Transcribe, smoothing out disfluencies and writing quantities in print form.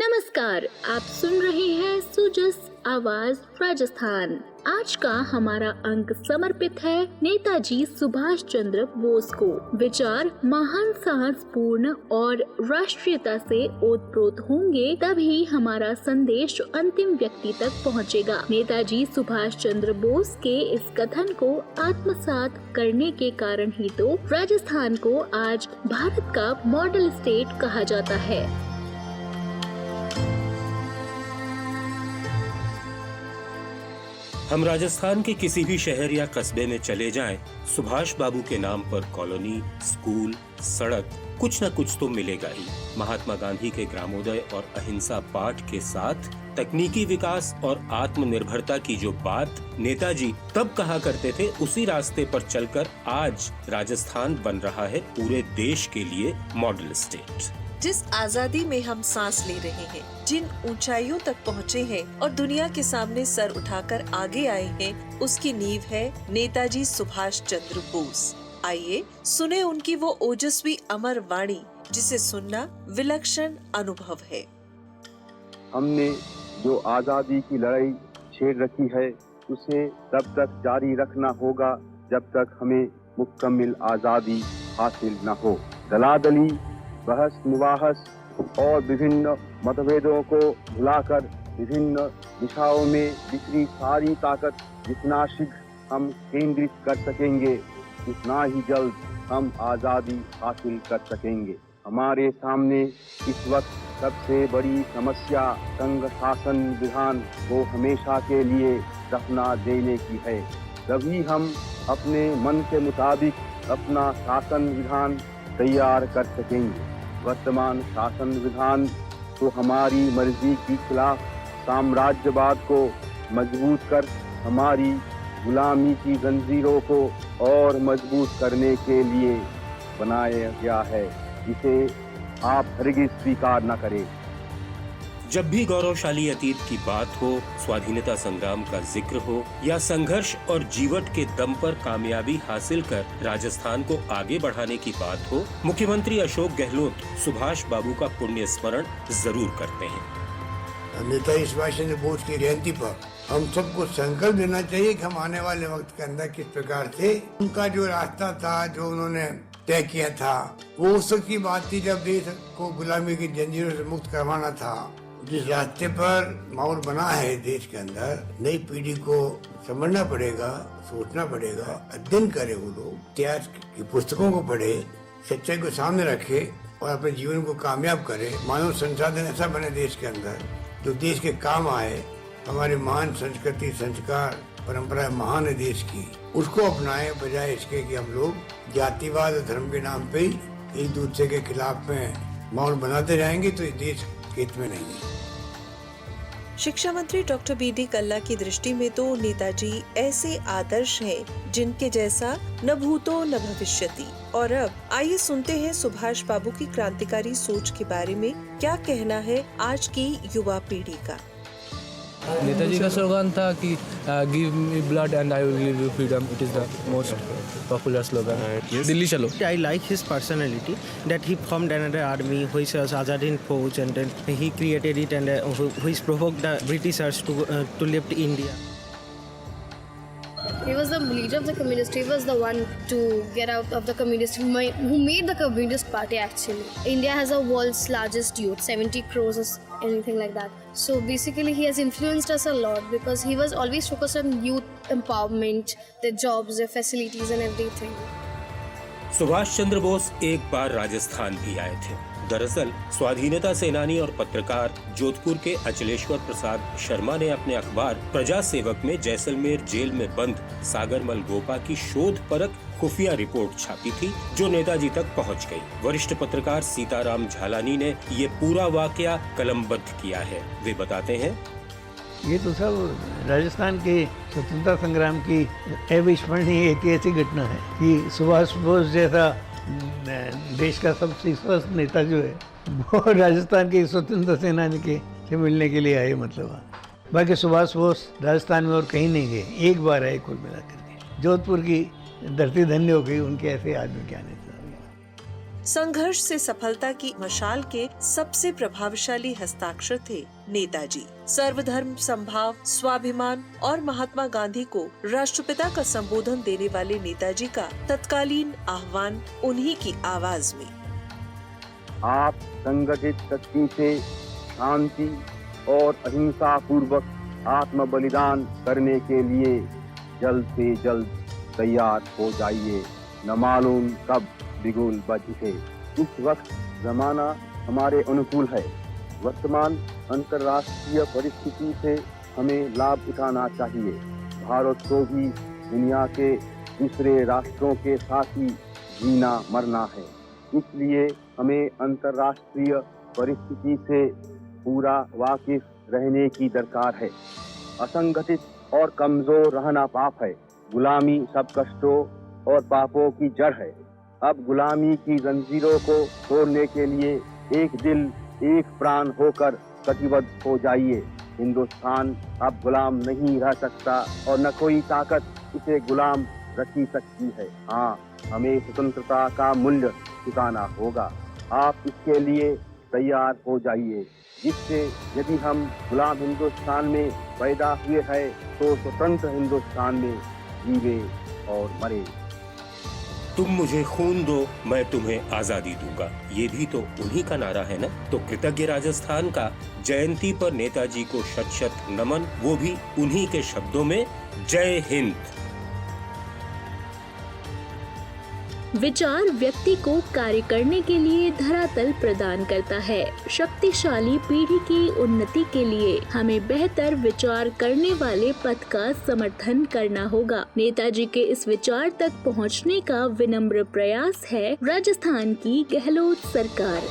नमस्कार, आप सुन रहे हैं सुजस आवाज राजस्थान। आज का हमारा अंक समर्पित है नेताजी सुभाष चंद्र बोस को। विचार महान साहसपूर्ण और राष्ट्रीयता से ओतप्रोत होंगे, तभी हमारा संदेश अंतिम व्यक्ति तक पहुंचेगा। नेताजी सुभाष चंद्र बोस के इस कथन को आत्मसात करने के कारण ही तो राजस्थान को आज भारत का मॉडल स्टेट कहा जाता है। हम राजस्थान के किसी भी शहर या कस्बे में चले जाएं, सुभाष बाबू के नाम पर कॉलोनी, स्कूल, सड़क कुछ न कुछ तो मिलेगा ही। महात्मा गांधी के ग्रामोदय और अहिंसा पाठ के साथ तकनीकी विकास और आत्मनिर्भरता की जो बात नेताजी तब कहा करते थे, उसी रास्ते पर चलकर आज राजस्थान बन रहा है पूरे देश के लिए मॉडल स्टेट। जिस आजादी में हम सांस ले रहे हैं, जिन ऊंचाइयों तक पहुँचे हैं और दुनिया के सामने सर उठाकर आगे आए हैं, उसकी नींव है नेताजी सुभाष चंद्र बोस। आइए सुने उनकी वो ओजस्वी अमर वाणी, जिसे सुनना विलक्षण अनुभव है। हमने जो आजादी की लड़ाई छेड़ रखी है, उसे तब तक जारी रखना होगा जब तक हमें मुकम्मल आजादी हासिल न हो। दलादली, बहस मुबाहस और विभिन्न मतभेदों को भुलाकर विभिन्न दिशाओं में बिखरी सारी ताकत जितना शीघ्र हम केंद्रित कर सकेंगे, उतना ही जल्द हम आजादी हासिल कर सकेंगे। हमारे सामने इस वक्त सबसे बड़ी समस्या संघ शासन विधान को हमेशा के लिए दफना देने की है। तभी हम अपने मन के मुताबिक अपना शासन विधान तैयार कर सकेंगे। वर्तमान शासन विधान तो हमारी मर्जी के खिलाफ साम्राज्यवाद को मजबूत कर हमारी गुलामी की जंजीरों को और मजबूत करने के लिए बनाया गया है, जिसे आप हरगिज़ स्वीकार न करें। जब भी गौरवशाली अतीत की बात हो, स्वाधीनता संग्राम का जिक्र हो या संघर्ष और जीवट के दम पर कामयाबी हासिल कर राजस्थान को आगे बढ़ाने की बात हो, मुख्यमंत्री अशोक गहलोत सुभाष बाबू का पुण्य स्मरण जरूर करते हैं। नेताजी सुभाष चंद्र बोस की जयंती पर हम सबको संकल्प लेना चाहिए कि हम आने वाले वक्त के अंदर किस प्रकार से उनका जो रास्ता था, जो उन्होंने तय किया था, वो उस वक्त की बात थी जब देश को गुलामी की जंजीरों से मुक्त करवाना था। जिस रास्ते पर माहौल बना है देश के अंदर, नई पीढ़ी को समझना पड़ेगा, सोचना पड़ेगा, अध्ययन करे, वो लोग इतिहास की पुस्तकों को पढ़े, सच्चाई को सामने रखे और अपने जीवन को कामयाब करे। मानव संसाधन ऐसा बने देश के अंदर जो देश के काम आए। हमारी महान संस्कृति, संस्कार, परंपरा महान है देश की, उसको अपनाए, बजाय इसके कि हम लोग जातिवाद और धर्म के नाम पे एक दूसरे के खिलाफ में माहौल बनाते जाएंगे, तो इस देश के हित में नहीं है। शिक्षा मंत्री डॉक्टर बी.डी. कल्ला की दृष्टि में तो नेताजी ऐसे आदर्श हैं जिनके जैसा न भूतो न भविष्यति। और अब आइए सुनते हैं सुभाष बाबू की क्रांतिकारी सोच के बारे में क्या कहना है आज की युवा पीढ़ी का। नेताजी का स्लोगन था कि give me blood and I will give you freedom. It is the most popular slogan. Delhi चलो। I like his personality that he formed another army which was Azad Hind Fauj, and then he created it and which provoked the Britishers to lift India. He was the leader of the communist. He was the one to get out of the communist, who made the communist party actually. India has the world's largest youth, 70 crores or anything like that. So basically he has influenced us a lot because he was always focused on youth empowerment, their jobs, their facilities and everything. Subhash Chandra Bose एक बार राजस्थान भी आए थे। दरअसल स्वाधीनता सेनानी और पत्रकार जोधपुर के अचलेश्वर प्रसाद शर्मा ने अपने अखबार प्रजा सेवक में जैसलमेर जेल में बंद सागरमल गोपा की शोध परक खुफिया रिपोर्ट छापी थी, जो नेताजी तक पहुंच गई। वरिष्ठ पत्रकार सीताराम झालानी ने ये पूरा वाकया कलमबद्ध किया है। वे बताते हैं, ये तो सब राजस्थान के स्वतंत्रता संग्राम की अविस्मरणीय ऐतिहासिक घटना है कि सुभाष बोस जैसा देश का सबसे स्वस्थ नेता जो है, वो राजस्थान के स्वतंत्रता सेनानी के से मिलने के लिए आए। मतलब बाकी सुभाष बोस राजस्थान में और कहीं नहीं गए, एक बार आए कुल मिलाकर के। जोधपुर की धरती धन्य हो गई उनके ऐसे आदमी के आने से। संघर्ष से सफलता की मशाल के सबसे प्रभावशाली हस्ताक्षर थे नेताजी। सर्वधर्म समभाव, स्वाभिमान और महात्मा गांधी को राष्ट्रपिता का संबोधन देने वाले नेताजी का तत्कालीन आह्वान उन्हीं की आवाज में। आप संगठित शक्ति से शांति और अहिंसा पूर्वक आत्म बलिदान करने के लिए जल्द से जल्द तैयार हो जाइए। न मालूम कब बिगुल बज उठे। इस वक्त जमाना हमारे अनुकूल है। वर्तमान अंतर्राष्ट्रीय परिस्थिति से हमें लाभ उठाना चाहिए। भारत को भी दुनिया के दूसरे राष्ट्रों के साथ ही जीना मरना है। इसलिए हमें अंतर्राष्ट्रीय परिस्थिति से पूरा वाकिफ रहने की दरकार है। असंगठित और कमजोर रहना पाप है। गुलामी सब कष्टों और पापों की जड़ है। अब गुलामी की जंजीरों को तोड़ने के लिए एक दिल एक प्राण होकर कटिबद्ध हो जाइए। हिंदुस्तान अब गुलाम नहीं रह सकता और न कोई ताकत इसे गुलाम रखी सकती है। हाँ, हमें स्वतंत्रता का मूल्य चुकाना होगा। आप इसके लिए तैयार हो जाइए, जिससे यदि हम गुलाम हिंदुस्तान में पैदा हुए हैं तो स्वतंत्र हिंदुस्तान में जीवे और मरे। तुम मुझे खून दो, मैं तुम्हें आजादी दूंगा, ये भी तो उन्हीं का नारा है ना। तो कृतज्ञ राजस्थान का जयंती पर नेताजी को शत शत नमन, वो भी उन्हीं के शब्दों में, जय हिंद। विचार व्यक्ति को कार्य करने के लिए धरातल प्रदान करता है। शक्तिशाली पीढ़ी की उन्नति के लिए हमें बेहतर विचार करने वाले पथ का समर्थन करना होगा। नेताजी के इस विचार तक पहुंचने का विनम्र प्रयास है राजस्थान की गहलोत सरकार।